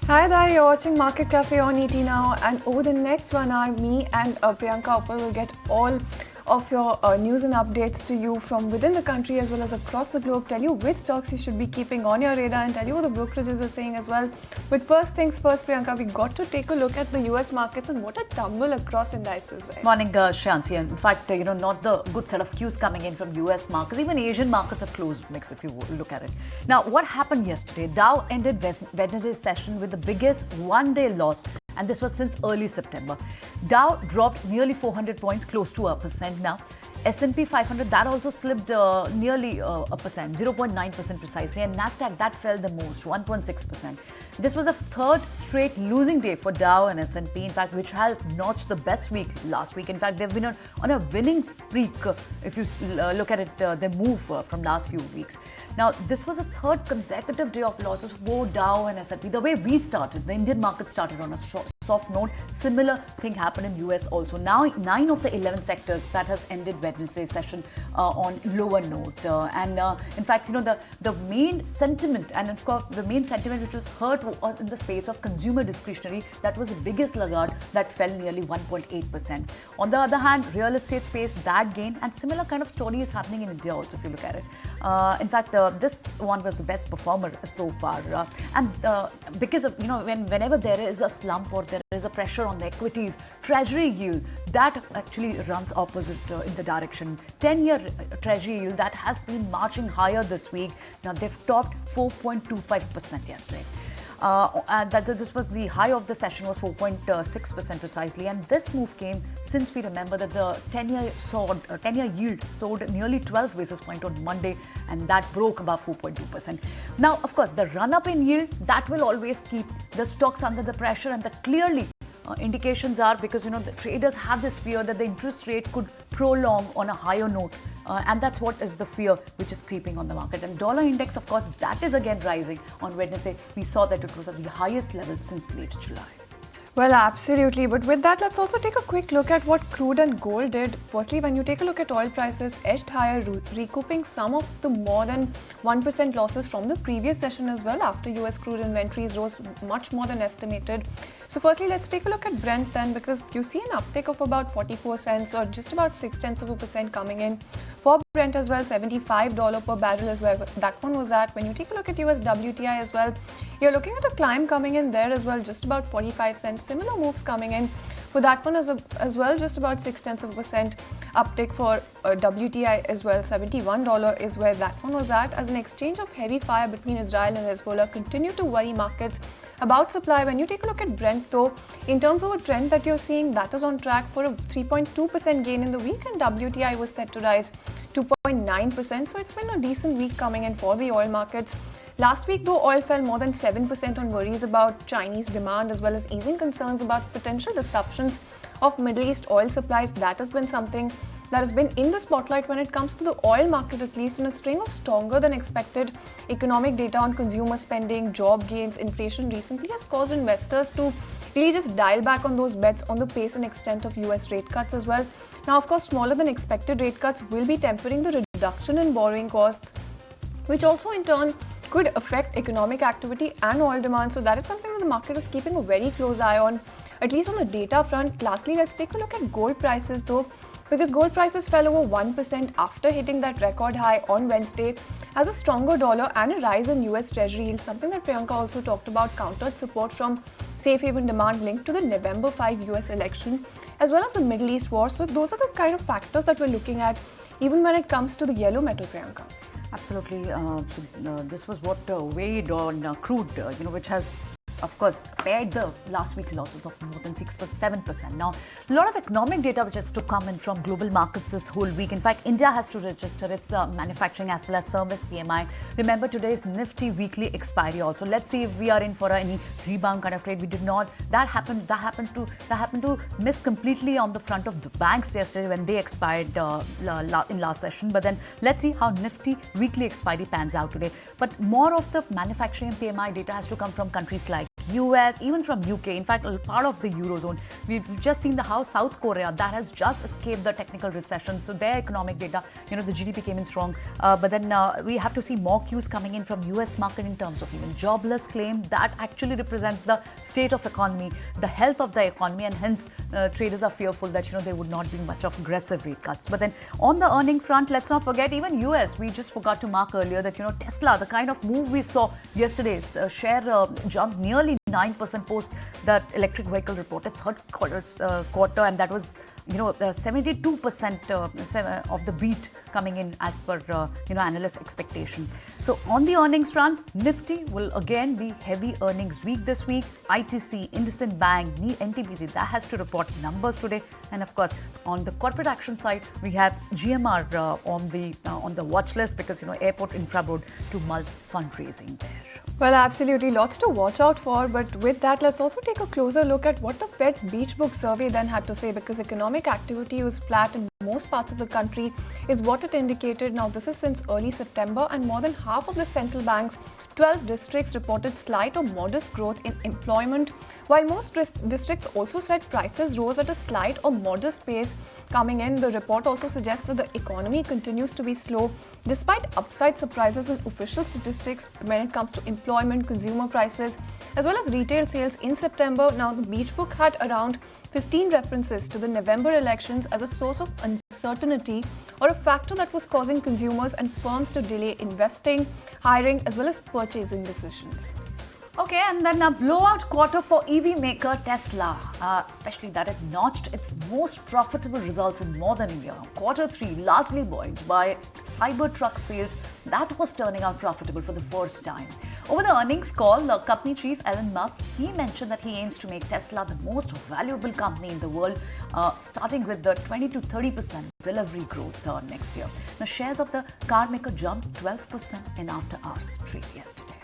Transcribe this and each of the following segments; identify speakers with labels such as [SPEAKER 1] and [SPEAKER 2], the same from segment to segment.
[SPEAKER 1] Hi there, you're watching Market Cafe on ET Now, and over the next 1 hour, me and Priyanka Uppal will get all of your news and updates to you from within the country as well as across the globe, tell you which stocks you should be keeping on your radar and tell you what the brokerages are saying as well. But first things first, Priyanka, we got to take a look at the US markets and what a tumble across indices, right?
[SPEAKER 2] Morning, Shansi. In fact, not the good set of cues coming in from US markets. Even Asian markets have closed mix if you look at it. Now, what happened yesterday? Dow ended Wednesday's session with the biggest one-day loss, and this was since early September. Dow dropped nearly 400 points, close to 1% now. S&P 500, that also slipped nearly 1%, 0.9% precisely, and Nasdaq, that fell the most, 1.6%. This was a third straight losing day for Dow and S&P, in fact, which has notched the best week last week. In fact, they've been on a winning streak if you look at it, their move from last few weeks. Now, this was a third consecutive day of losses for Dow and S&P. The way we started, the Indian market started on a soft note. Similar thing happened in US also. Now, 9 of the 11 sectors that has ended Wednesday's session on lower note. In fact, the main sentiment, and of course, the main sentiment which was hurt was in the space of consumer discretionary. That was the biggest laggard, that fell nearly 1.8%. On the other hand, real estate space, that gained, and similar kind of story is happening in India also if you look at it. In fact, this one was the best performer so far. Because of, whenever there is a slump or there is a pressure on the equities, treasury yield, that actually runs opposite in the direction. 10-year treasury yield, that has been marching higher this week. Now, they've topped 4.25% yesterday. This was the high of the session, was 4.6% precisely, and this move came since we remember that the 10-year yield soared nearly 12 basis points on Monday, and that broke above 4.2%. Now, of course, the run-up in yield, that will always keep the stocks under the pressure, and clearly indications are, because the traders have this fear that the interest rate could prolong on a higher note, and that's what is the fear which is creeping on the market. And dollar index, of course, that is again rising. On Wednesday, we saw that it was at the highest level since late July.
[SPEAKER 1] Well, absolutely. But with that, let's also take a quick look at what crude and gold did. Firstly, when you take a look at oil prices, edged higher, recouping some of the more than 1% losses from the previous session as well, after US crude inventories rose much more than estimated. So firstly, let's take a look at Brent then, because you see an uptick of about 44 cents or just about 0.6% coming in. For Brent as well, $75 per barrel is where that one was at. When you take a look at US WTI as well, you're looking at a climb coming in there as well, just about 45 cents. Similar moves coming in for that one as well, just about 0.6% uptick for WTI as well. $71 is where that one was at, as an exchange of heavy fire between Israel and Hezbollah continue to worry markets about supply. When you take a look at Brent though, in terms of a trend that you're seeing, that is on track for a 3.2% gain in the week, and WTI was set to rise 2.9%. So it's been a decent week coming in for the oil markets. Last week, though, oil fell more than 7% on worries about Chinese demand as well as easing concerns about potential disruptions of Middle East oil supplies. That has been something that has been in the spotlight when it comes to the oil market, at least, in a string of stronger than expected economic data on consumer spending, job gains, inflation recently has caused investors to really just dial back on those bets on the pace and extent of US rate cuts as well. Now, of course, smaller than expected rate cuts will be tempering the reduction in borrowing costs, which also in turn could affect economic activity and oil demand. So that is something that the market is keeping a very close eye on, at least on the data front. Lastly, let's take a look at gold prices though, because gold prices fell over 1% after hitting that record high on Wednesday, as a stronger dollar and a rise in US Treasury yields, something that Priyanka also talked about, countered support from safe haven demand linked to the November 5 US election, as well as the Middle East war. So those are the kind of factors that we're looking at, even when it comes to the yellow metal, Priyanka.
[SPEAKER 2] Absolutely. This was what weighed on crude, which has, of course, pared the last week losses of more than 7%. Now, a lot of economic data which has to come in from global markets this whole week. In fact, India has to register its manufacturing as well as service PMI. Remember, today's Nifty weekly expiry also. Let's see if we are in for any rebound kind of trade. We did not. That happened to miss completely on the front of the banks yesterday when they expired in last session. But then let's see how Nifty weekly expiry pans out today. But more of the manufacturing PMI data has to come from countries like US, even from UK, in fact, a part of the Eurozone. We've just seen how South Korea, that has just escaped the technical recession. So their economic data, the GDP came in strong. But then we have to see more cues coming in from US market in terms of even jobless claim. That actually represents the state of economy, the health of the economy, and hence traders are fearful that, there would not be much of aggressive rate cuts. But then on the earning front, let's not forget even US. We just forgot to mark earlier that, Tesla, the kind of move we saw yesterday's share jumped nearly 9% post that electric vehicle reported third quarter, and that was 72% of the beat coming in as per analyst expectation. So on the earnings front, Nifty will again be heavy earnings week this week. ITC, IndusInd Bank, NTPC, that has to report numbers today. And of course, on the corporate action side, we have GMR on the watch list because Airport Infra Board to mull fundraising there.
[SPEAKER 1] Well, absolutely. Lots to watch out for. But with that, let's also take a closer look at what the Fed's Beige Book survey then had to say, because economic activity was flat in most parts of the country is what it indicated. Now, this is since early September, and more than half of the central bank's 12 districts reported slight or modest growth in employment, while most districts also said prices rose at a slight or modest pace coming in. The report also suggests that the economy continues to be slow despite upside surprises in official statistics when it comes to employment, consumer prices, as well as retail sales in September. Now, the Beige Book had around 15 references to the November elections as a source of uncertainty or a factor that was causing consumers and firms to delay investing, hiring, as well as purchasing decisions.
[SPEAKER 2] Okay, and then a blowout quarter for EV maker Tesla, especially that it notched its most profitable results in more than a year. Quarter 3 largely buoyed by Cybertruck sales that was turning out profitable for the first time. Over the earnings call, company chief Elon Musk, he mentioned that he aims to make Tesla the most valuable company in the world, starting with the 20 to 30% delivery growth next year. The shares of the car maker jumped 12% in after-hours trade yesterday.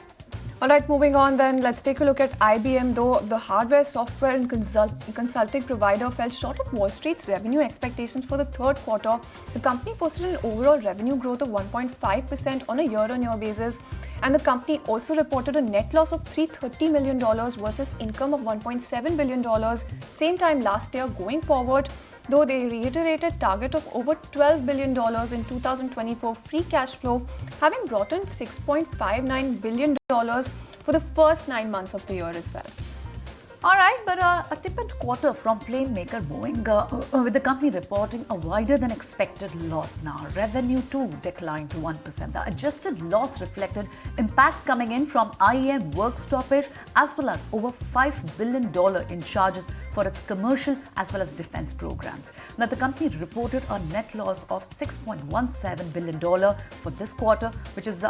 [SPEAKER 1] All right, moving on then, let's take a look at IBM. Though the hardware, software and consulting provider fell short of Wall Street's revenue expectations for the third quarter, the company posted an overall revenue growth of 1.5% on a year-on-year basis. And the company also reported a net loss of $330 million versus income of $1.7 billion same time last year. Going forward, though they reiterated target of over $12 billion in 2024 free cash flow, having brought in $6.59 billion for the first 9 months of the year as well.
[SPEAKER 2] All right, but a tepid quarter from plane maker Boeing, with the company reporting a wider than expected loss now. Revenue too declined to 1%. The adjusted loss reflected impacts coming in from IAM work stoppage as well as over $5 billion in charges for its commercial as well as defense programs. Now, the company reported a net loss of $6.17 billion for this quarter, which is,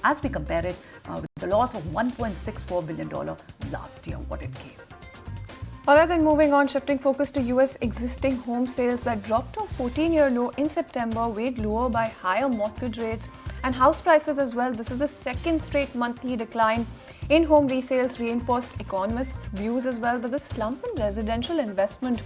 [SPEAKER 2] as we compare it, with the loss of $1.64 billion last year, what it gave.
[SPEAKER 1] Alright, then moving on, shifting focus to US existing home sales that dropped to a 14-year low in September, weighed lower by higher mortgage rates and house prices as well. This is the second straight monthly decline in home resales, reinforced economists' views as well that the slump in residential investment,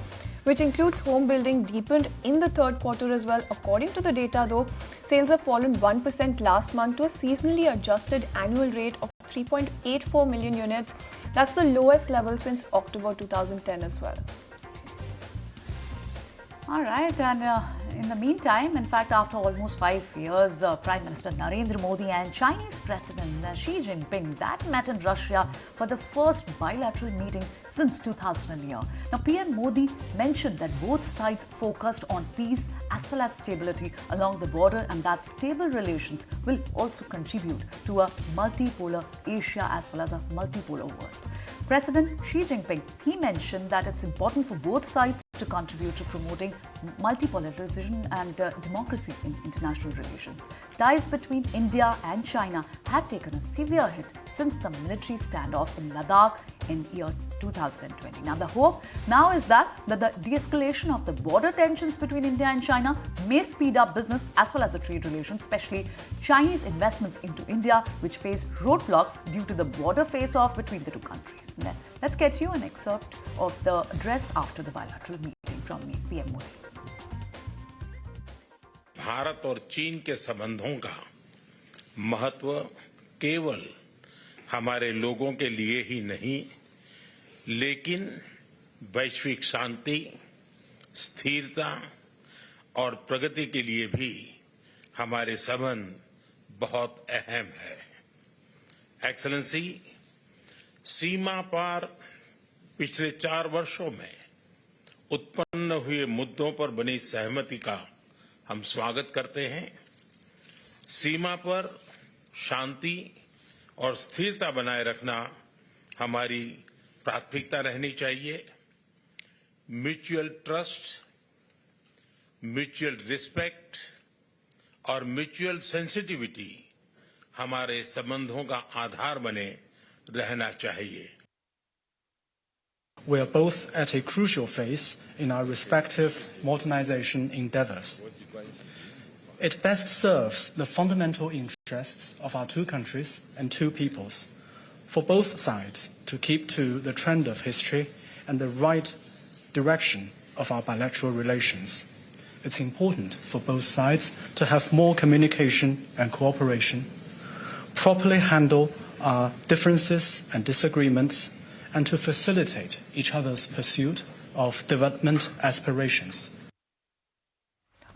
[SPEAKER 1] which includes home building, deepened in the third quarter as well. According to the data, though, sales have fallen 1% last month to a seasonally adjusted annual rate of 3.84 million units. That's the lowest level since October 2010 as well.
[SPEAKER 2] All right, and in the meantime, in fact, after almost 5 years, Prime Minister Narendra Modi and Chinese President Xi Jinping that met in Russia for the first bilateral meeting since 2000 year. Now, PM Modi mentioned that both sides focused on peace as well as stability along the border, and that stable relations will also contribute to a multipolar Asia as well as a multipolar world. President Xi Jinping, he mentioned that it's important for both sides to contribute to promoting multipolarization and democracy in international relations. Ties between India and China had taken a severe hit since the military standoff in Ladakh in year 2020. Now, the hope now is that the de-escalation of the border tensions between India and China may speed up business as well as the trade relations, especially Chinese investments into India, which face roadblocks due to the border face-off between the two countries. Let's get you an excerpt of the address after the bilateral meeting from PM Modi.
[SPEAKER 3] Bharat और चीन के संबंधों का महत्व केवल हमारे लोगों के लिए ही नहीं, लेकिन वैश्विक शांति, स्थिरता और प्रगति के लिए भी हमारे संबंध बहुत अहम है। एक्सेलेंसी, सीमा पार पिछले 4 वर्षों में उत्पन्न हुए मुद्दों पर बनी सहमति का हम स्वागत करते हैं। सीमा पर शांति और स्थिरता बनाए रखना हमारी प्राथमिकता रहनी चाहिए। म्यूचुअल ट्रस्ट, म्यूचुअल रिस्पेक्ट और म्यूचुअल सेंसिटिविटी हमारे संबंधों का आधार बने रहना चाहिए।
[SPEAKER 4] We are both at a crucial phase in our respective modernization endeavors. It best serves the fundamental interests of our two countries and two peoples, for both sides to keep to the trend of history and the right direction of our bilateral relations. It's important for both sides to have more communication and cooperation, properly handle our differences and disagreements, and to facilitate each other's pursuit of development aspirations.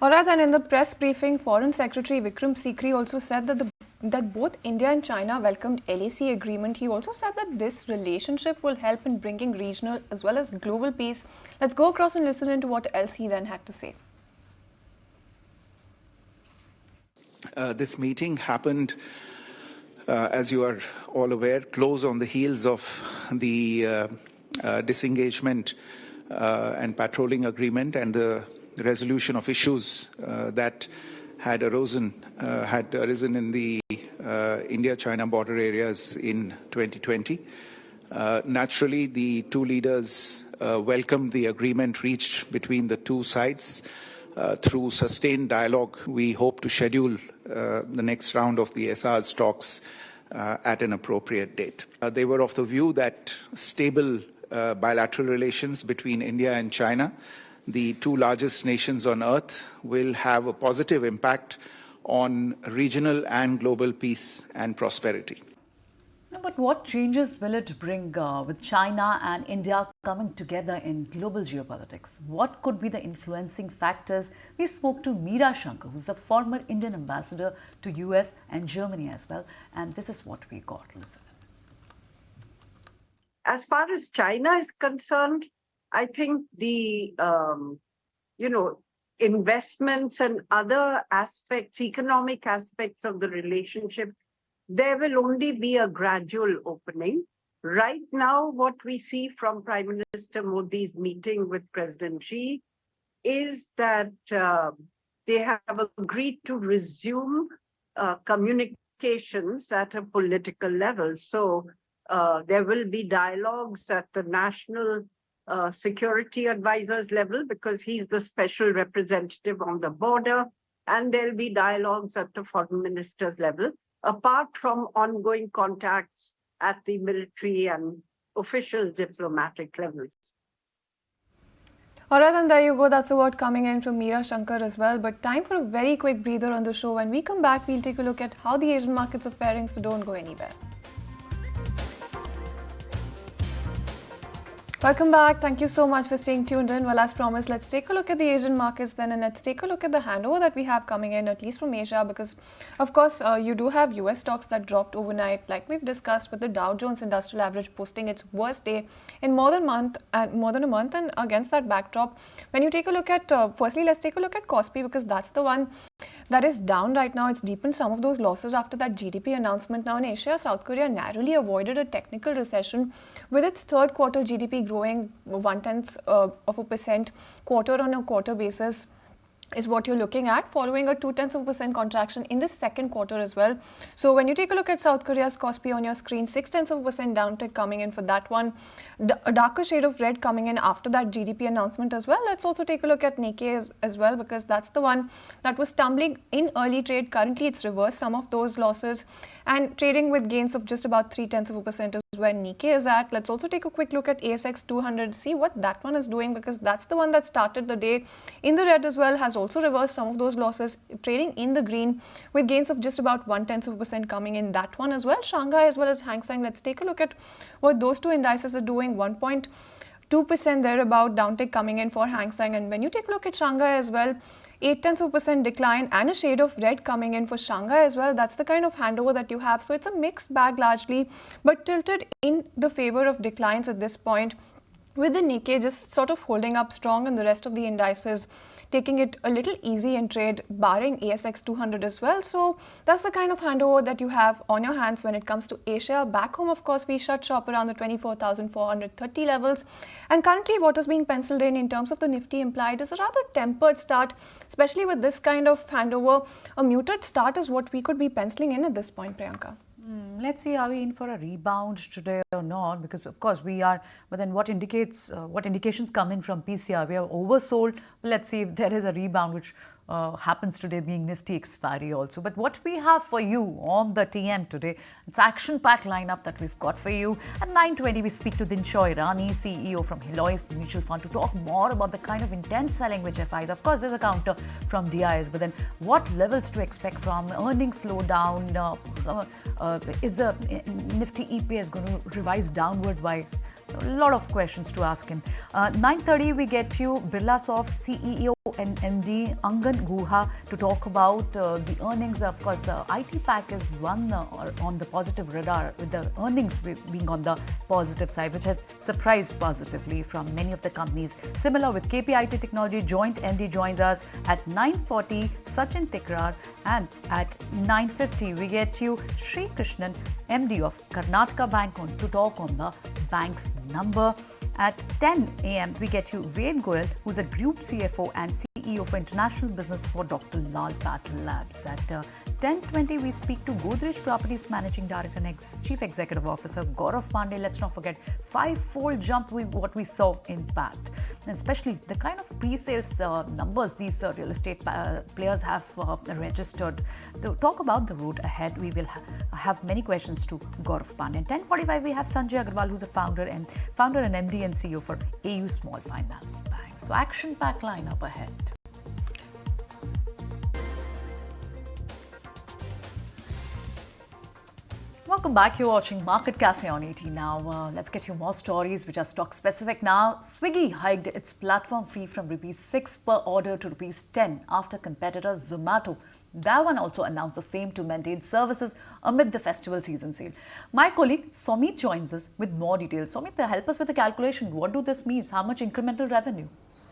[SPEAKER 1] Alright, and in the press briefing, Foreign Secretary Vikram Sikri also said that both India and China welcomed LAC agreement. He also said that this relationship will help in bringing regional as well as global peace. Let's go across and listen into what else he then had to say.
[SPEAKER 5] This meeting happened, as you are all aware, close on the heels of the disengagement and patrolling agreement and the resolution of issues that had arisen in the India-China border areas in 2020. Naturally, the two leaders welcomed the agreement reached between the two sides. Through sustained dialogue, we hope to schedule the next round of the SR's talks at an appropriate date. They were of the view that stable bilateral relations between India and China, the two largest nations on earth, will have a positive impact on regional and global peace and prosperity.
[SPEAKER 2] No, but what changes will it bring with China and India coming together in global geopolitics? What could be the influencing factors? We spoke to Meera Shankar, who's the former Indian ambassador to US and Germany as well. And this is what we got. Listen.
[SPEAKER 6] As far as China is concerned, I think the, investments and other aspects, economic aspects of the relationship, there will only be a gradual opening. Right now, what we see from Prime Minister Modi's meeting with President Xi is that they have agreed to resume communications at a political level. So there will be dialogues at the national security advisors level because he's the special representative on the border, and there'll be dialogues at the foreign ministers level, apart from ongoing contacts at the military and official diplomatic levels.
[SPEAKER 1] Alright, and there you go. That's the word coming in from Meera Shankar as well. But time for a very quick breather on the show. When we come back, we'll take a look at how the Asian markets are faring, so don't go anywhere. Welcome back. Thank you so much for staying tuned in. Well, as promised, let's take a look at the Asian markets then, and let's take a look at the handover that we have coming in, at least from Asia, because, of course, you do have US stocks that dropped overnight, like we've discussed, with the Dow Jones Industrial Average posting its worst day in more than a month. And against that backdrop, when you take a look at, firstly, let's take a look at Kospi, because that's the one that is down right now. It's deepened some of those losses after that GDP announcement. Now in Asia, South Korea narrowly avoided a technical recession with its third quarter GDP growing 0.1% quarter-on-a-quarter basis is what you're looking at, following a 0.2% contraction in the second quarter as well. So when you take a look at South Korea's Kospi on your screen, 0.6% downtick coming in for that one. A darker shade of red coming in after that GDP announcement as well. Let's also take a look at Nikkei as well, because that's the one that was tumbling in early trade. Currently, it's reversed some of those losses and trading with gains of just about 0.3% is where Nikkei is at. Let's also take a quick look at ASX 200, see what that one is doing, because that's the one that started the day in the red as well, has also reversed some of those losses, trading in the green with gains of just about 0.1% coming in that one as well. Shanghai as well as Hang Seng, let's take a look at what those two indices are doing. 1.2% thereabout downtick coming in for Hang Seng, and when you take a look at Shanghai as well, 0.8% decline and a shade of red coming in for Shanghai as well. That's the kind of handover that you have. So it's a mixed bag largely, but tilted in the favor of declines at this point, with the Nikkei just sort of holding up strong and the rest of the indices taking it a little easy in trade, barring ASX 200 as well. So that's the kind of handover that you have on your hands when it comes to Asia. Back home, of course, we shut shop around the 24,430 levels. And currently what is being penciled in terms of the Nifty implied is a rather tempered start, especially with this kind of handover. A muted start is what we could be penciling in at this point, Priyanka.
[SPEAKER 2] Let's see, are we in for a rebound today or not? Because of course we are, but then what indications come in from PCR? We are oversold. Let's see if there is a rebound, which happens today, being Nifty expiry also. But what we have for you on the TM today, it's action-packed lineup that we've got for you. At 9:20, we speak to Dinshoy Rani, CEO from Hilois Mutual Fund, to talk more about the kind of intense selling which FIs. Of course, there's a counter from DIs, but then what levels to expect from earnings slowdown? Is the Nifty EPS going to revise downward by? A lot of questions to ask him. 9:30, we get you Birlasoft CEO and MD Angan Guha to talk about the earnings. Of course, IT Pack is one on the positive radar, with the earnings being on the positive side, which had surprised positively from many of the companies. Similar with KPIT Technology, joint MD joins us at 9:40, Sachin Tikrar, and at 9:50, we get you Sri Krishnan, MD of Karnataka Bank, on to talk on the bank's number. At 10 a.m., we get you Ved Goyal, who's a Group CFO and CEO for International Business for Dr. Lal Patel Labs. At 10:20, we speak to Godrej Properties Managing Director and Chief Executive Officer Gaurav Pandey. Let's not forget, 5-fold jump with what we saw in PAT. And especially the kind of pre-sales numbers these real estate players have registered. To talk about the road ahead, we will have many questions to Gaurav Pandey. At 10:45, we have Sanjay Agarwal, who's a founder and MD and CEO for AU Small Finance Bank. So action-packed lineup ahead. Welcome back. You're watching Market Cafe on ET Now. Let's get you more stories which are stock specific now. Swiggy hiked its platform fee from ₹6 per order to ₹10 after competitor Zomato. That one also announced the same to maintain services amid the festival season sale. My colleague Somit joins us with more details. Somit, help us with the calculation. What do this mean? How much incremental revenue?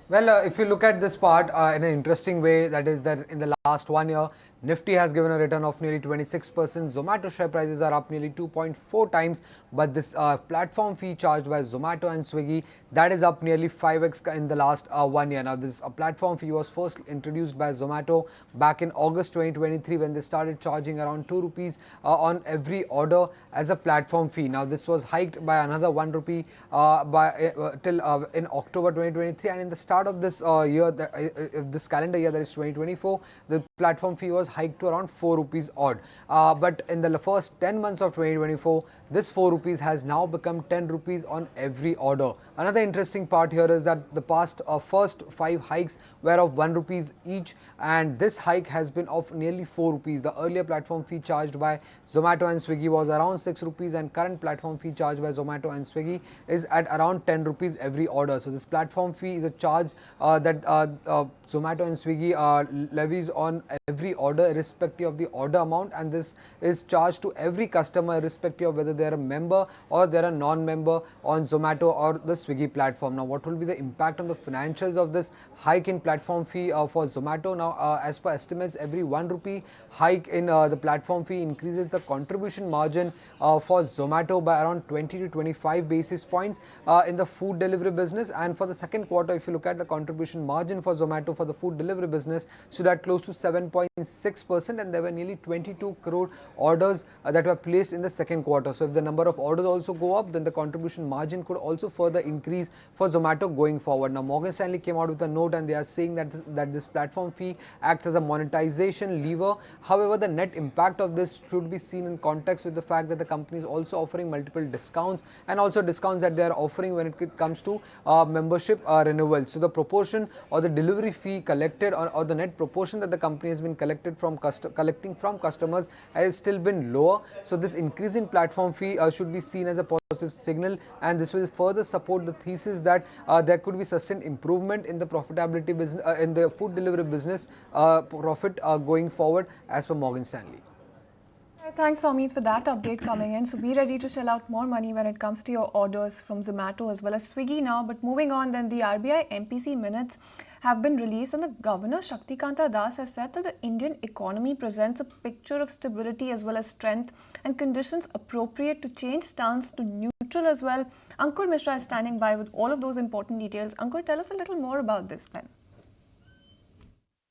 [SPEAKER 7] Well, if you look at this part in an interesting way, that is that in the last 1 year, Nifty has given a return of nearly 26%. Zomato share prices are up nearly 2.4 times. But this platform fee charged by Zomato and Swiggy, that is up nearly 5x in the last 1 year. Now, this platform fee was first introduced by Zomato back in August 2023, when they started charging around ₹2 on every order as a platform fee. Now, this was hiked by another ₹1 till in October 2023. And in the start of this year, this calendar year, that is 2024, the platform fee was hiked to around ₹4 odd. But in the first 10 months of 2024, this ₹4 has now become ₹10 on every order. Another interesting part here is that the first 5 hikes were of ₹1 each, and this hike has been of nearly ₹4. The earlier platform fee charged by Zomato and Swiggy was around ₹6, and current platform fee charged by Zomato and Swiggy is at around ₹10 every order. So this platform fee is a charge that Zomato and Swiggy levies on every order, irrespective of the order amount, and this is charged to every customer irrespective of whether they are a member or they are a non-member on Zomato or the Swiggy platform. Now, what will be the impact on the financials of this hike in platform fee for Zomato? Now, as per estimates, every ₹1 hike in the platform fee increases the contribution margin for Zomato by around 20 to 25 basis points in the food delivery business. And for the second quarter, if you look at the contribution margin for Zomato for the food delivery business, stood at close to 7 11.6%, and there were nearly 22 crore orders that were placed in the second quarter. So if the number of orders also go up, then the contribution margin could also further increase for Zomato going forward. Now, Morgan Stanley came out with a note and they are saying that this platform fee acts as a monetization lever. However, the net impact of this should be seen in context with the fact that the company is also offering multiple discounts, and also discounts that they are offering when it comes to membership renewal. So the proportion or the delivery fee collected, or the net proportion that the company has been collecting from customers has still been lower. So this increase in platform fee should be seen as a positive signal, and this will further support the thesis that there could be sustained improvement in the profitability business, in the food delivery business profit going forward, as per Morgan Stanley.
[SPEAKER 1] Thanks, Amit, for that update coming in. So be ready to shell out more money when it comes to your orders from Zomato as well as Swiggy now. But moving on, then the RBI MPC minutes have been released, and the Governor Shaktikanta Das has said that the Indian economy presents a picture of stability as well as strength and conditions appropriate to change stance to neutral as well. Ankur Mishra is standing by with all of those important details. Ankur, tell us a little more about this then.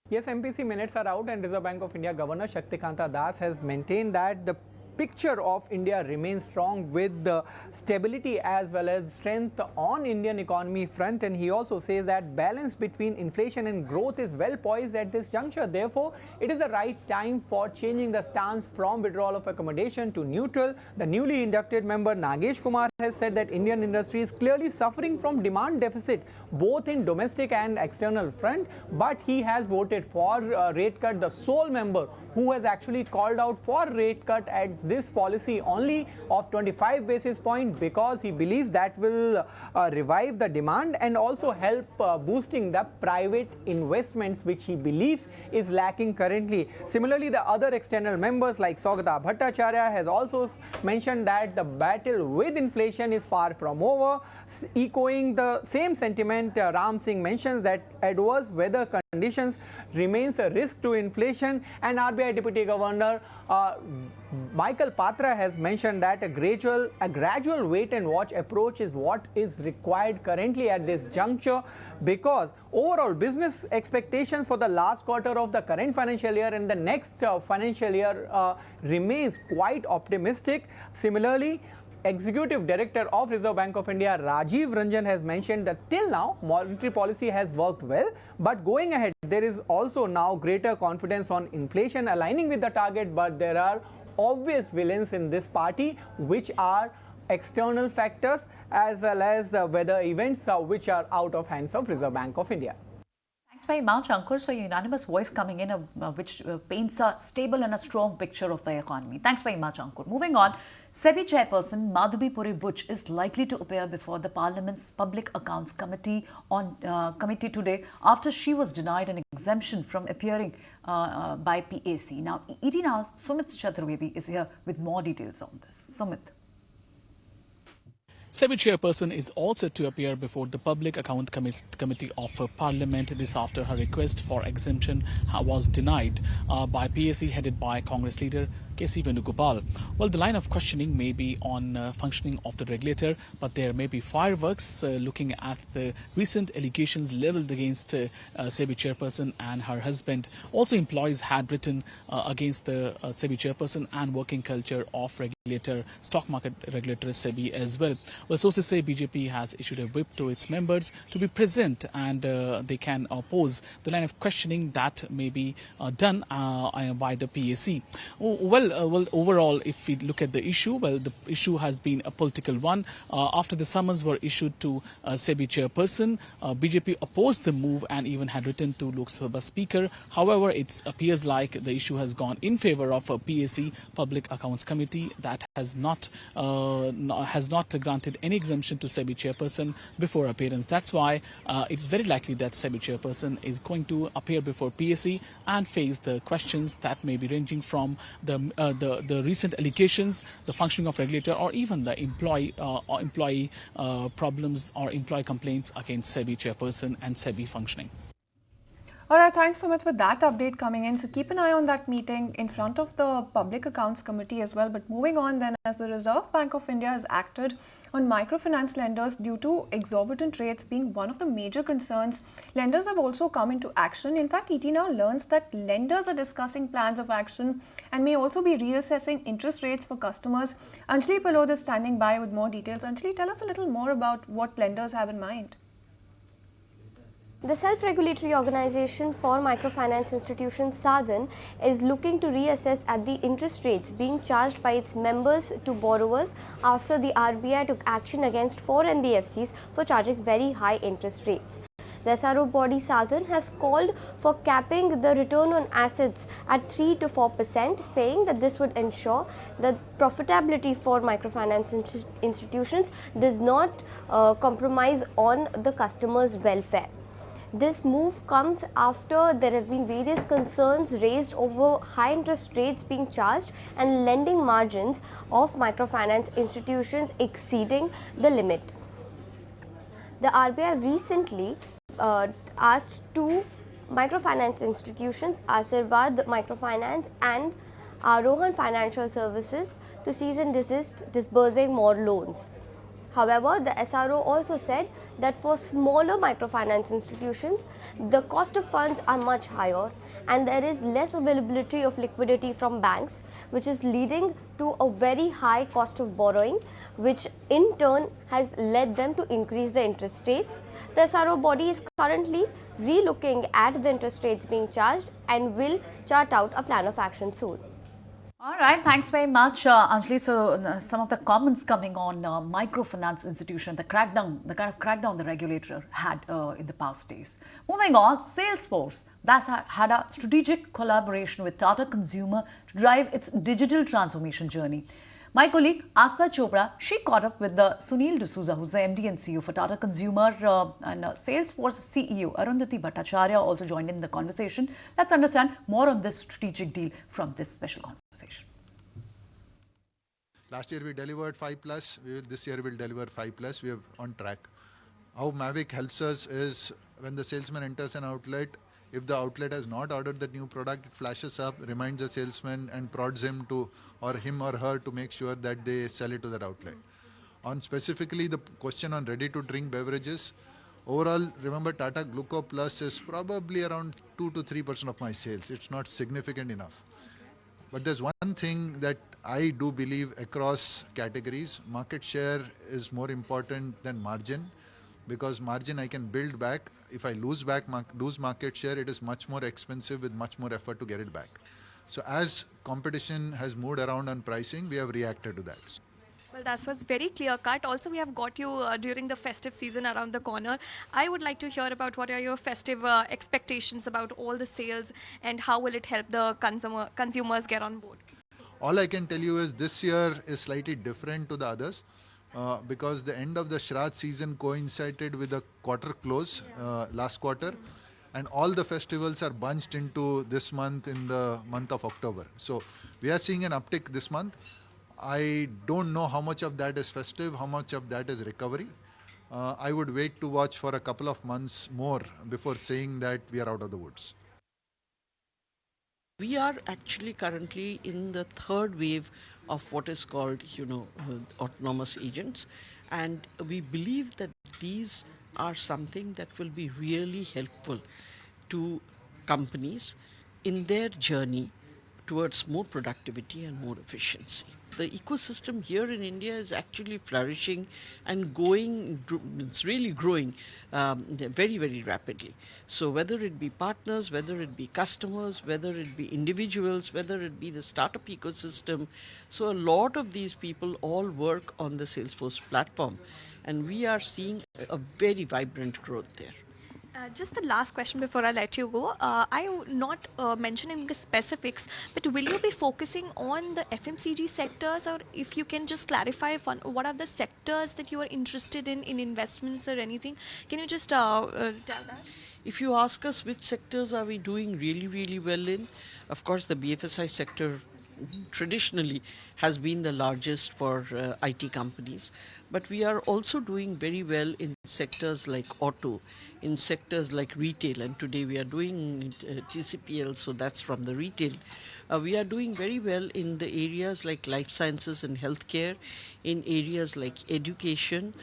[SPEAKER 8] Yes, MPC minutes are out, and Reserve Bank of India Governor Shaktikanta Das has maintained that the picture of India remains strong with the stability as well as strength on Indian economy front, and he also says that balance between inflation and growth is well poised at this juncture. Therefore, it is the right time for changing the stance from withdrawal of accommodation to neutral. The newly inducted member Nagesh Kumar has said that Indian industry is clearly suffering from demand deficit both in domestic and external front, but he has voted for rate cut. The sole member who has actually called out for rate cut at this policy only of 25 basis point, because he believes that will revive the demand and also help boosting the private investments, which he believes is lacking currently. Similarly, the other external members like Saugata Bhattacharya has also mentioned that the battle with inflation is far from over. Echoing the same sentiment, Ram Singh mentions that adverse weather conditions remains a risk to inflation, and RBI Deputy Governor Michael Patra has mentioned that a gradual wait and watch approach is what is required currently at this juncture, because overall business expectations for the last quarter of the current financial year and the next financial year remains quite optimistic. Similarly, Executive Director of Reserve Bank of India Rajiv Ranjan has mentioned that till now monetary policy has worked well, but going ahead there is also now greater confidence on inflation aligning with the target, but there are obvious villains in this party, which are external factors as well as the weather events which are out of hands of Reserve Bank of India.
[SPEAKER 2] Thanks very much, Ankur. So, unanimous voice coming in which paints a stable and a strong picture of the economy. Thanks very much, Ankur. Moving on, Sebi chairperson Madhuri Puri Butch is likely to appear before the Parliament's Public Accounts Committee today after she was denied an exemption from appearing by PAC. Now, ET Now Sumit Chaturvedi is here with more details on this. Sumit.
[SPEAKER 9] Sebi chairperson is all set to appear before the Public Account Committee of Parliament. This after her request for exemption was denied by PAC headed by Congress leader K.C. Venugopal. Well, the line of questioning may be on functioning of the regulator, but there may be fireworks looking at the recent allegations leveled against Sebi chairperson and her husband. Also, employees had written against the Sebi chairperson and working culture of regulator, stock market regulator Sebi as well. Well, sources say BJP has issued a whip to its members to be present, and they can oppose the line of questioning that may be done by the PAC. Well, overall, if we look at the issue, well, the issue has been a political one. After the summons were issued to Sebi chairperson, BJP opposed the move and even had written to Lok Sabha Speaker. However, it appears like the issue has gone in favor of a PAC, Public Accounts Committee, that has not granted any exemption to Sebi chairperson before appearance. That's why it's very likely that Sebi chairperson is going to appear before PAC and face the questions that may be ranging from the recent allegations, the functioning of regulator, or even the employee problems or employee complaints against Sebi chairperson and Sebi functioning.
[SPEAKER 1] All right, thanks Sumit for that update coming in. So keep an eye on that meeting in front of the Public Accounts Committee as well. But moving on then, as the Reserve Bank of India has acted on microfinance lenders due to exorbitant rates being one of the major concerns, lenders have also come into action. In fact, ET now learns that lenders are discussing plans of action and may also be reassessing interest rates for customers. Anjali Palod is standing by with more details. Anjali, tell us a little more about what lenders have in mind.
[SPEAKER 10] The self-regulatory organization for microfinance institutions, Sadhan, is looking to reassess at the interest rates being charged by its members to borrowers after the RBI took action against 4 NBFCs for charging very high interest rates. The SRO body Sadhan has called for capping the return on assets at 3 to 4%, saying that this would ensure that profitability for microfinance institutions does not compromise on the customers' welfare. This move comes after there have been various concerns raised over high interest rates being charged and lending margins of microfinance institutions exceeding the limit. The RBI recently asked two microfinance institutions, Asirvad Microfinance and Rohan Financial Services, to cease and desist disbursing more loans. However, the SRO also said that for smaller microfinance institutions, the cost of funds are much higher and there is less availability of liquidity from banks, which is leading to a very high cost of borrowing, which in turn has led them to increase the interest rates. The SRO body is currently re-looking at the interest rates being charged and will chart out a plan of action soon.
[SPEAKER 2] All right, thanks very much, Anjali. So, some of the comments coming on microfinance institution, the kind of crackdown the regulator had in the past days. Moving on, Salesforce that's had a strategic collaboration with Tata Consumer to drive its digital transformation journey. My colleague Asa Chopra, she caught up with the Sunil D'Souza, who's the MD and CEO for Tata Consumer, and Salesforce CEO Arundhati Bhattacharya also joined in the conversation. Let's understand more on this strategic deal from this special conversation.
[SPEAKER 11] Last year we delivered 5+, this year we'll deliver 5+, we are on track. How Mavic helps us is when the salesman enters an outlet, if the outlet has not ordered the new product, it flashes up, reminds the salesman and prods him to, or him or her, to make sure that they sell it to that outlet. On specifically the question on ready to drink beverages, overall remember Tata Gluco Plus is probably around 2 to 3% of my sales. It's not significant enough. But there's one thing that I do believe across categories, market share is more important than margin, because margin I can build back. If I lose market share, it is much more expensive with much more effort to get it back. So as competition has moved around on pricing, we have reacted to that.
[SPEAKER 12] Well, that was very clear cut. Also, we have got you during the festive season around the corner. I would like to hear about what are your festive expectations about all the sales and how will it help the consumers get on board?
[SPEAKER 11] All I can tell you is this year is slightly different to the others because the end of the Shraddh season coincided with the quarter close last quarter, and all the festivals are bunched into this month in the month of October. So we are seeing an uptick this month. I don't know how much of that is festive, how much of that is recovery. I would wait to watch for a couple of months more before saying that we are out of the woods.
[SPEAKER 13] We are actually currently in the third wave of what is called, autonomous agents. And we believe that these are something that will be really helpful to companies in their journey towards more productivity and more efficiency. The ecosystem here in India is actually flourishing and it's really growing very, very rapidly. So whether it be partners, whether it be customers, whether it be individuals, whether it be the startup ecosystem, so a lot of these people all work on the Salesforce platform, and we are seeing a very vibrant growth there.
[SPEAKER 12] Just the last question before I let you go. I will not mentioning the specifics, but will you be focusing on the FMCG sectors, or if you can just clarify what are the sectors that you are interested in investments or anything? Can you just tell that?
[SPEAKER 13] If you ask us which sectors are we doing really, really well in, of course the BFSI sector traditionally has been the largest for IT companies. But we are also doing very well in sectors like auto, in sectors like retail, and today we are doing TCPL, so that's from the retail. We are doing very well in the areas like life sciences and healthcare, in areas like education.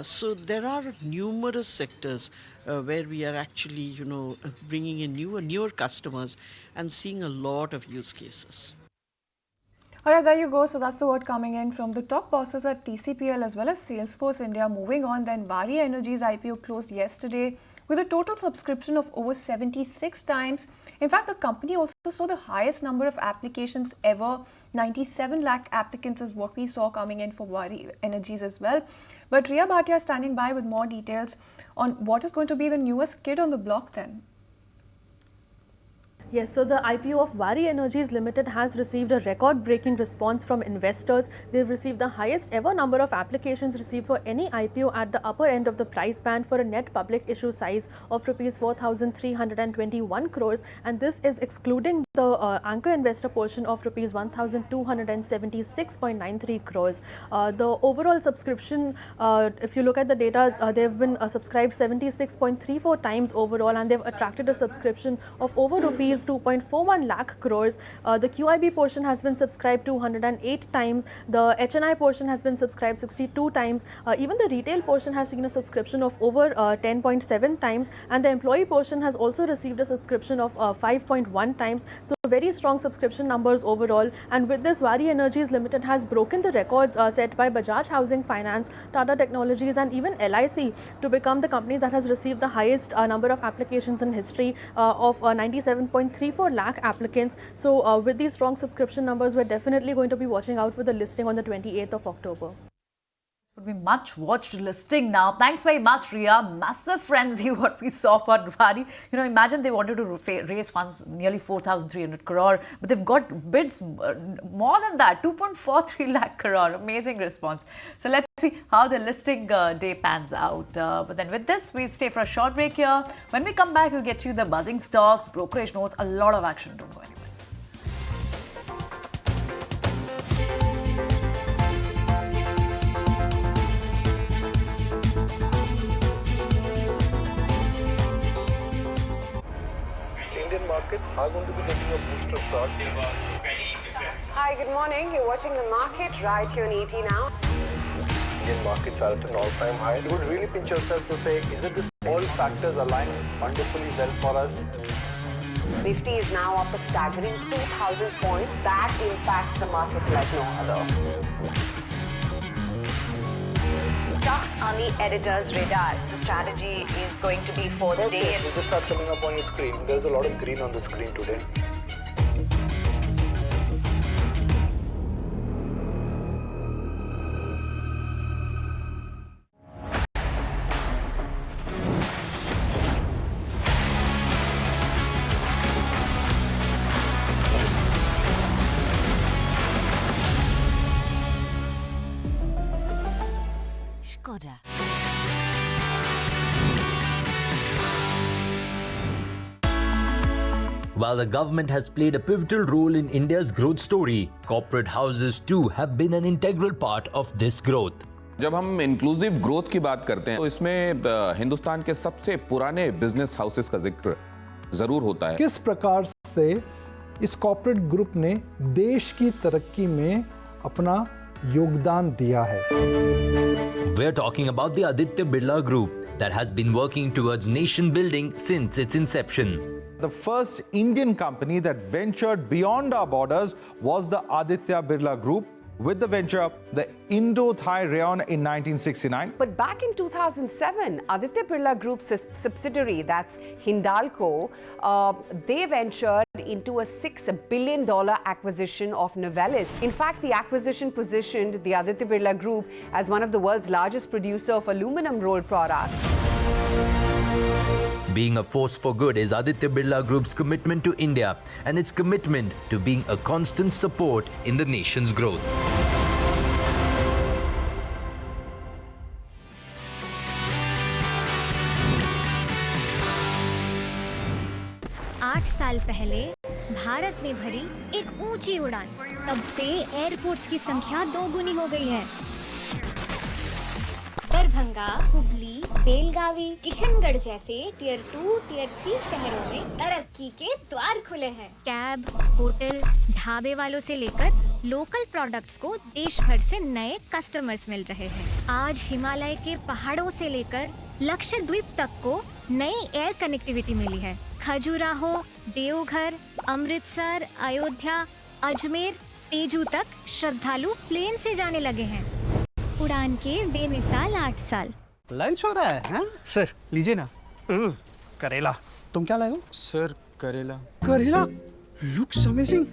[SPEAKER 13] So there are numerous sectors where we are actually, bringing in newer customers and seeing a lot of use cases.
[SPEAKER 1] All right, there you go. So that's the word coming in from the top bosses at TCPL as well as Salesforce India. Moving on, then Vari Energy's IPO closed yesterday with a total subscription of over 76 times. In fact, the company also saw the highest number of applications ever. 97 lakh applicants is what we saw coming in for Vari Energies as well. But Riya Bhatia is standing by with more details on what is going to be the newest kid on the block then.
[SPEAKER 14] Yes, so the IPO of Vari Energies Limited has received a record-breaking response from investors. They've received the highest ever number of applications received for any IPO at the upper end of the price band for a net public issue size of Rs 4,321 crores, and this is excluding the anchor investor portion of Rs 1,276.93 crores. The overall subscription, if you look at the data, they've been subscribed 76.34 times overall, and they've attracted a subscription of over Rs 2.41 lakh crores. The QIB portion has been subscribed 208 times. The HNI portion has been subscribed 62 times. Even the retail portion has seen a subscription of over 10.7 times, and the employee portion has also received a subscription of 5.1 times. So very strong subscription numbers overall. And with this, Vari Energies Limited has broken the records set by Bajaj Housing Finance, Tata Technologies, and even LIC to become the company that has received the highest number of applications in history of 97.34 lakh applicants. So with these strong subscription numbers, we're definitely going to be watching out for the listing on the 28th of October.
[SPEAKER 2] Would be much watched listing now. Thanks very much, Riya. Massive frenzy what we saw for Vari. Imagine they wanted to raise funds nearly 4,300 crore, but they've got bids more than that, 2.43 lakh crore. Amazing response. So let's see how the listing day pans out. But then with this, we stay for a short break here. When we come back, we'll get you the buzzing stocks, brokerage notes, a lot of action. Don't go anywhere.
[SPEAKER 15] Markets are going to be getting a booster shot.
[SPEAKER 16] Hi, good morning. You're watching the market right here on ET now.
[SPEAKER 15] Indian markets are at an all-time high. You would really pinch yourself to say, isn't this all factors align wonderfully well for us?
[SPEAKER 16] Nifty is now up a staggering 2,000 points. That impacts the market like no other. Stocks on the editor's radar. The strategy is going to be for the day.
[SPEAKER 15] This just start coming up on your screen. There's a lot of green on the screen today.
[SPEAKER 17] While the government has played a pivotal role in India's growth story, corporate houses too have been an integral part of this growth.
[SPEAKER 18] जब हम inclusive growth की बात करते हैं तो इसमें हिंदुस्तान के सबसे पुराने बिजनेस हाउसेस का जिक्र जरूर होता है।
[SPEAKER 19] किस प्रकार से इस कॉर्पोरेट ग्रुप ने देश की तरक्की में अपना योगदान दिया है।
[SPEAKER 17] We are talking about the Aditya Birla Group that has been working towards nation building since its inception.
[SPEAKER 20] The first Indian company that ventured beyond our borders was the Aditya Birla Group, with the venture, the Indo-Thai Rayon in 1969.
[SPEAKER 16] But back in 2007, Aditya Birla Group's subsidiary, that's Hindalco, they ventured into a $6 billion acquisition of Novelis. In fact, the acquisition positioned the Aditya Birla Group as one of the world's largest producer of aluminum rolled products.
[SPEAKER 17] Being a force for good is Aditya Birla Group's commitment to India and its commitment to being a constant support in the nation's growth.
[SPEAKER 21] आठ साल पहले भारत ने भरी एक ऊंची उड़ान, तब से एयरपोर्ट्स की संख्या 2 गुनी हो गई है। दरभंगा, हुबली, बेलगावी, किशनगढ़ जैसे टियर 2, टियर 3 शहरों में तरक्की के द्वार खुले हैं। कैब, होटल, ढाबे वालों से लेकर लोकल प्रोडक्ट्स को देश भर से नए कस्टमर्स मिल रहे हैं। आज हिमालय के पहाड़ों से लेकर लक्षद्वीप तक को नई एयर कनेक्टिविटी मिली है। खजुराहो, देवघर, अमृतसर, अयोध्या, अजमेर, तेजू तक श्रद्धालु प्लेन से जाने लगे हैं। उड़ान के बेमिसाल 8 साल।
[SPEAKER 22] लंच हो रहा है, हाँ? सर लीजिए ना। करेला। तुम क्या लाए हो?
[SPEAKER 23] सर करेला।
[SPEAKER 22] करेला? Looks amazing.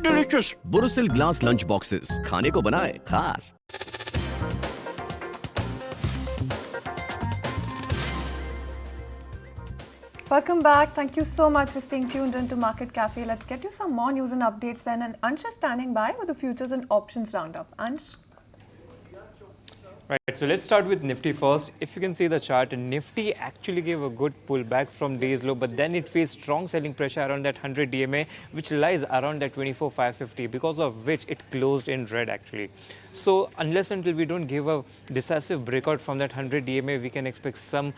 [SPEAKER 22] Delicious.
[SPEAKER 24] Borosil glass lunch boxes, खाने को बनाए खास।
[SPEAKER 1] Welcome back. Thank you so much for staying tuned into Market Cafe. Let's get you some more news and updates then. And Ansh is standing by with the futures and options roundup. Ansh?
[SPEAKER 25] Right, so let's start with Nifty first. If you can see the chart, Nifty actually gave a good pullback from day's low, but then it faced strong selling pressure around that 100 DMA, which lies around that 24,550, because of which it closed in red actually. So unless until we don't give a decisive breakout from that 100 DMA, we can expect some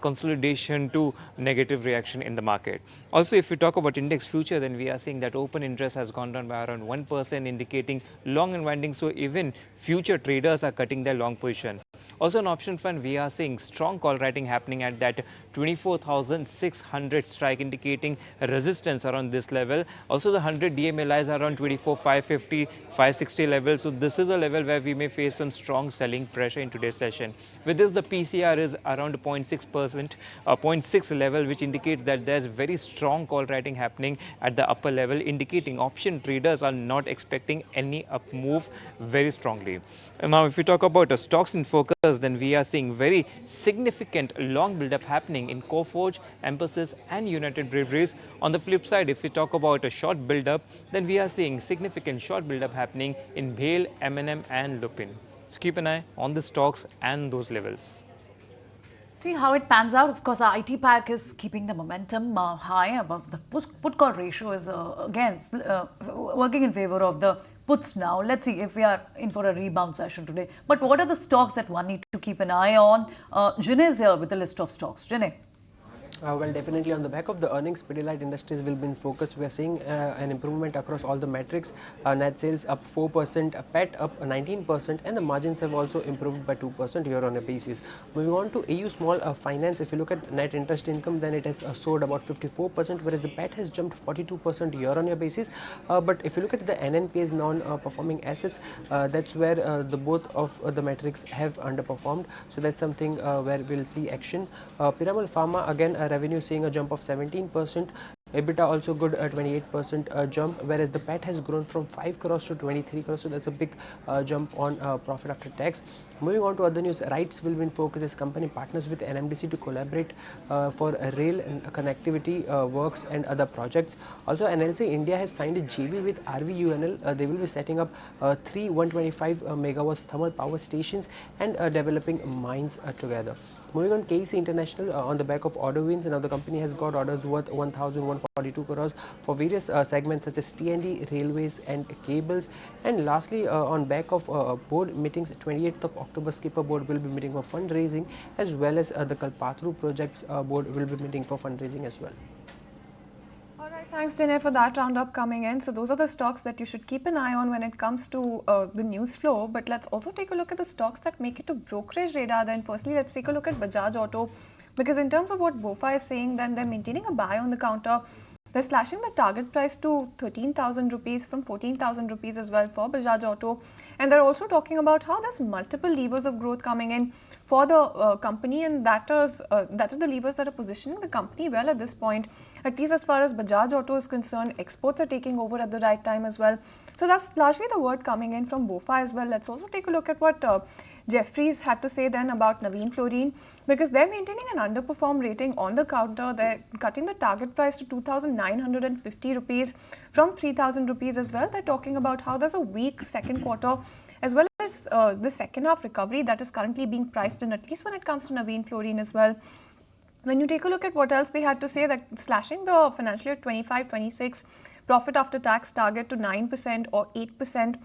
[SPEAKER 25] consolidation to negative reaction in the market. Also, if we talk about index future, then we are seeing that open interest has gone down by around 1%, indicating long unwinding. So even future traders are cutting their long position. Also on option front, we are seeing strong call writing happening at that 24,600 strike, indicating resistance around this level. Also the 100 DMA lies around 24,550, 560 level. So this is a level where we may face some strong selling pressure in today's session. With this, the PCR is around 0.6%, 0.6 level, which indicates that there's very strong call writing happening at the upper level, indicating option traders are not expecting any up move very strongly. And now, if we talk about stocks in focus, then we are seeing very significant long build-up happening in Coforge, Emphasis and United Breweries. On the flip side, if we talk about a short build-up, then we are seeing significant short build-up happening in BHEL, M&M and Lupin. So keep an eye on the stocks and those levels.
[SPEAKER 2] See how it pans out. Of course, our IT pack is keeping the momentum high. Above the put call ratio is again working in favor of the puts now. Let's see if we are in for a rebound session today. But what are the stocks that one need to keep an eye on? Jinay is here with a list of stocks. Jinay.
[SPEAKER 26] Well, definitely on the back of the earnings, Pidilite Industries will be in focus. We are seeing an improvement across all the metrics. Net sales up 4%, PAT up 19%, and the margins have also improved by 2% year-on-year basis. Moving on to AU Small Finance, if you look at net interest income, then it has soared about 54%, whereas the PAT has jumped 42% year-on-year basis. But if you look at the NNPA's non-performing assets, that's where the both of the metrics have underperformed. So that's something where we'll see action. Piramal Pharma again. Revenue seeing a jump of 17%, EBITDA also good 28% jump, whereas the PAT has grown from 5 crores to 23 crores, so that's a big jump on profit after tax. Moving on to other news, RITES will be in focus as company partners with NMDC to collaborate for rail and connectivity works and other projects. Also, NLC India has signed a JV with RVUNL. They will be setting up 3 125 megawatts thermal power stations and developing mines together. Moving on, KEC International on the back of order wins, now the company has got orders worth 1,142 crores for various segments such as T&D, railways and cables. And lastly, on back of board meetings, 28th of October, Skipper board will be meeting for fundraising, as well as the Kalpatru projects board will be meeting for fundraising as well.
[SPEAKER 1] Thanks, Jinay, for that roundup coming in. So those are the stocks that you should keep an eye on when it comes to the news flow. But let's also take a look at the stocks that make it to brokerage radar. Then firstly, let's take a look at Bajaj Auto, because in terms of what BofA is saying, then they're maintaining a buy on the counter. They're slashing the target price to 13,000 rupees from 14,000 rupees as well for Bajaj Auto. And they're also talking about how there's multiple levers of growth coming in for the company, and that are the levers that are positioning the company well at this point. At least as far as Bajaj Auto is concerned, exports are taking over at the right time as well. So that's largely the word coming in from BofA as well. Let's also take a look at what Jeffries had to say then about Navin Fluorine, because they're maintaining an underperform rating on the counter. They're cutting the target price to 2,950 rupees from 3,000 rupees as well. They're talking about how there's a weak second quarter as well as the second half recovery that is currently being priced in, at least when it comes to Navin Fluorine as well. When you take a look at what else they had to say, that slashing the financial year 25-26 profit after tax target to 9% or 8%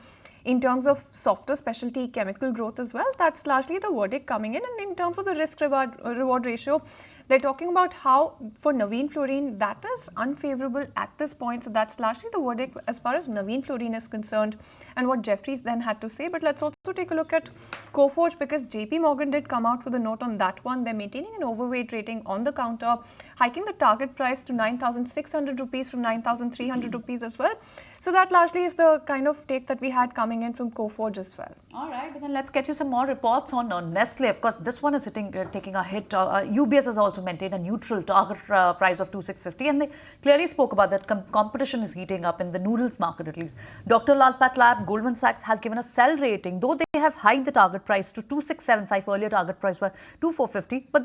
[SPEAKER 1] in terms of softer specialty chemical growth as well, that's largely the verdict coming in. And in terms of the risk reward ratio, they're talking about how for Navin Fluorine that is unfavorable at this point. So that's largely the verdict as far as Navin Fluorine is concerned, and what Jefferies then had to say. But let's also take a look at Coforge, because JP Morgan did come out with a note on that one. They're maintaining an overweight rating on the counter, hiking the target price to 9,600 rupees from 9,300 rupees as well. So that largely is the kind of take that we had coming in from Coforge as well.
[SPEAKER 2] All right, but then let's get you some more reports on Nestle. Of course, this one is taking a hit. UBS has also maintained a neutral target price of 2,650, and they clearly spoke about that competition is heating up in the noodles market at least. Dr. Lal Patlab, Goldman Sachs has given a sell rating, though they have hiked the target price to 2,675. Earlier target price was 2,450, but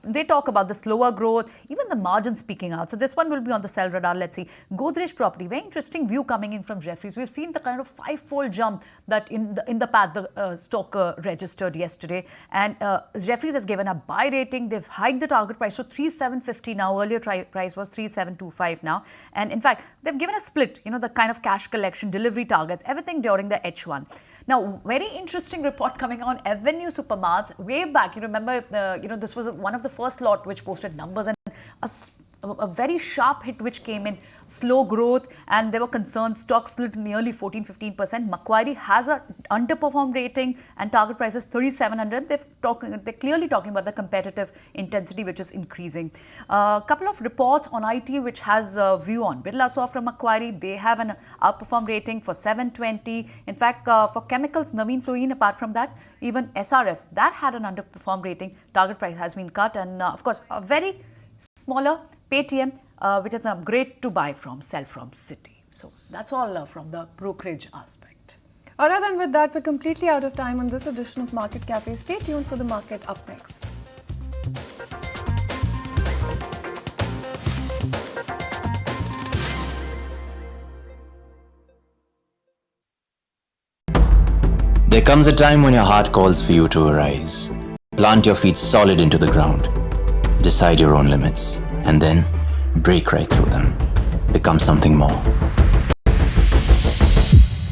[SPEAKER 2] they talk about the slower growth, even the margins peaking out. So this one will be on the sell radar. Let's see. Godrej Property, very interesting view coming in from Jefferies. We've seen the kind of five-fold jump that in the path the stock registered yesterday. And Jefferies has given a buy rating. They've hiked the target price to 3,750 now. Earlier price was 3,725 now. And in fact, they've given a split, the kind of cash collection, delivery targets, everything during the H1. Now, very interesting report coming on Avenue Supermarts. Way back, you remember, this was one of the first lot which posted numbers, and a very sharp hit which came in, slow growth, and there were concerns. Stock slid nearly 14-15%. Macquarie has an underperformed rating and target price is 3,700. They're clearly talking about the competitive intensity which is increasing. A couple of reports on IT which has a view on Birlasoft from Macquarie. They have an outperformed rating for 720. In fact, for chemicals, Navin Fluorine, apart from that, even SRF, that had an underperformed rating. Target price has been cut, and of course, a very smaller Paytm, which is a great to buy from, sell from Citi. So that's all from the brokerage aspect.
[SPEAKER 1] Alright, then with that, we're completely out of time on this edition of Market Cafe. Stay tuned for the market up next.
[SPEAKER 3] There comes a time when your heart calls for you to arise. Plant your feet solid into the ground. Decide your own limits, and then break right through them. Become something more.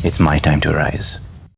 [SPEAKER 3] It's my time to rise.